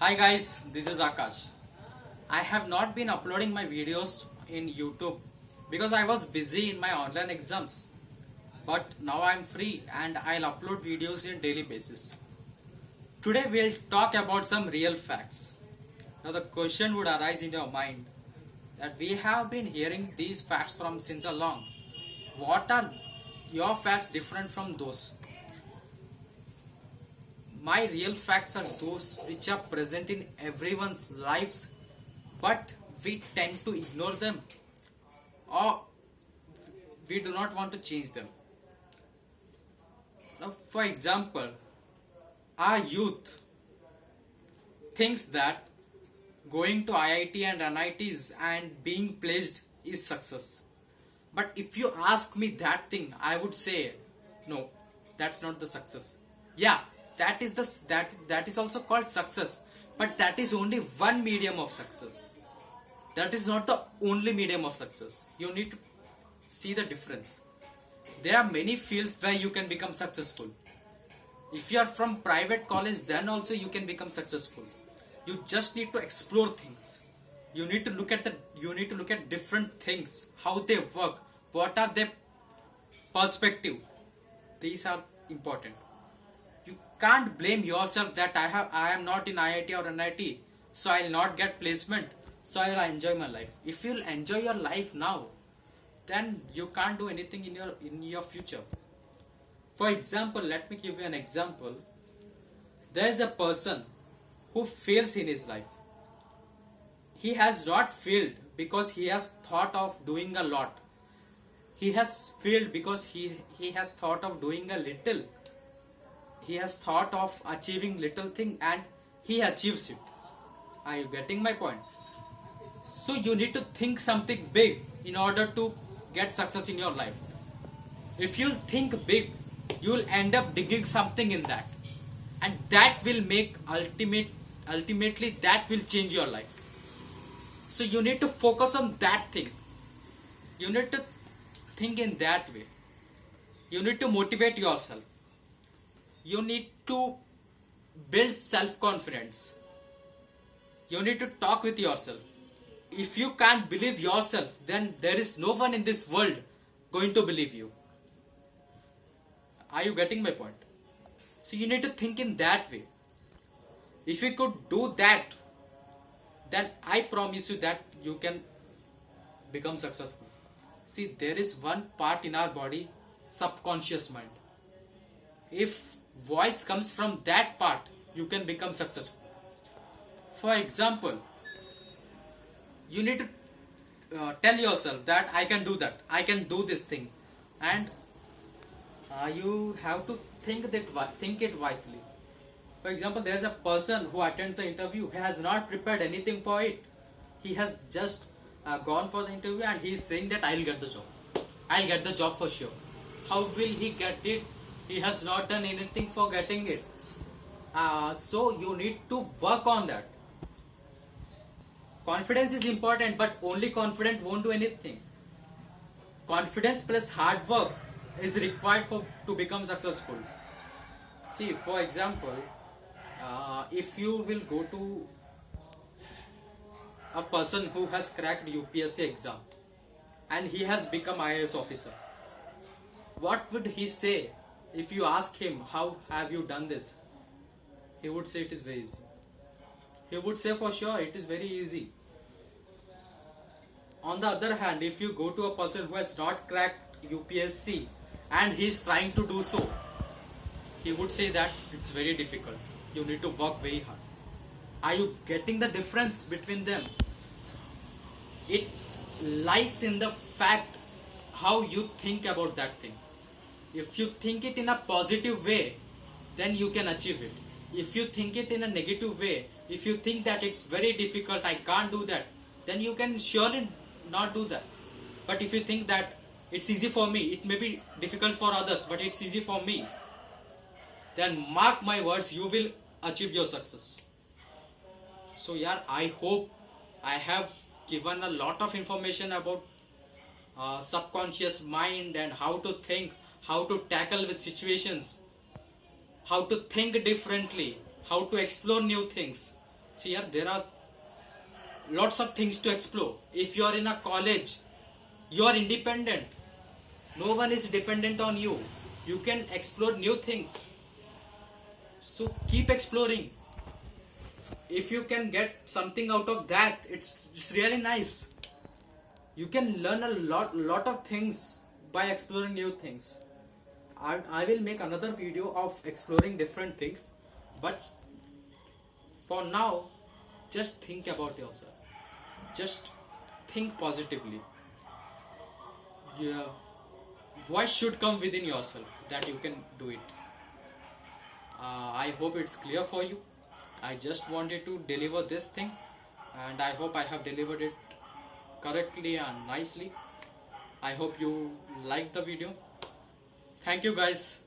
Hi guys, this is Akash. I have not been uploading my videos in YouTube because I was busy in my online exams. But now I'm free and I'll upload videos in daily basis. Today we'll talk about some real facts. Now the question would arise in your mind that we have been hearing these facts from since a long. What are your facts different from those? My real facts are those which are present in everyone's lives, but we tend to ignore them or we do not want to change them. Now, for example, our youth thinks that going to IIT and NITs and being placed is success. But if you ask me that thing, I would say no, that's not the success. Yeah, that is also called success, but that is only one medium of success. That is not the only medium of success. You need to see the difference. There are many fields where you can become successful. If you are from private college, then also you can become successful. You just need to explore things. You need to look at different things, how they work, what are their perspective. These are important. You can't blame yourself that I am not in IIT or NIT, so I'll not get placement, so I will enjoy my life. If you'll enjoy your life now, then you can't do anything in your future. For example, let me give you an example. There is a person who fails in his life. He has not failed because he has thought of doing a lot. He has failed because he has thought of doing a little. He has thought of achieving little thing and he achieves it. Are you getting my point? So you need to think something big in order to get success in your life. If you think big, you will end up digging something in that, and that will make ultimately that will change your life. So you need to focus on that thing. You need to think in that way. You need to motivate yourself. You need to build self-confidence. You need to talk with yourself. If you can't believe yourself, then there is no one in this world going to believe you. Are you getting my point? So you need to think in that way. If you could do that, then I promise you that you can become successful. See, there is one part in our body, subconscious mind. If voice comes from that part, you can become successful. For example, you need to tell yourself that I can do that, I can do this thing, and you have to think it wisely. For example, there is a person who attends the interview. He has not prepared anything for it. He has just gone for the interview and he is saying that I'll get the job. I'll get the job for sure. How will he get it? He has not done anything for getting it. So you need to work on that. Confidence is important, but only confident won't do anything. Confidence plus hard work is required to become successful. See, for example, if you will go to a person who has cracked UPSC exam and he has become IAS officer, what would he say if you ask him, how have you done this? He would say it is very easy. He would say for sure it is very easy. On the other hand, if you go to a person who has not cracked UPSC and he is trying to do so, he would say that it's very difficult. You need to work very hard. Are you getting the difference between them? It lies in the fact how you think about that thing. If you think it in a positive way, then you can achieve it. If you think it in a negative way, if you think that it's very difficult, I can't do that, then you can surely not do that. But if you think that it's easy for me, it may be difficult for others, but it's easy for me, then mark my words, you will achieve your success. So yeah, I hope I have given a lot of information about subconscious mind and how to think, how to tackle with situations, how to think differently, how to explore new things. here there are lots of things to explore. If you are in a college, you are independent. No one is dependent on you. You can explore new things. So keep exploring. If you can get something out of that, it's really nice. You can learn a lot of things by exploring new things. I will make another video of exploring different things, but for now, just think about yourself. Just think positively. Your voice should come within yourself that you can do it. I hope it's clear for you. I just wanted to deliver this thing, and I hope I have delivered it correctly and nicely. I hope you liked the video. Thank you guys.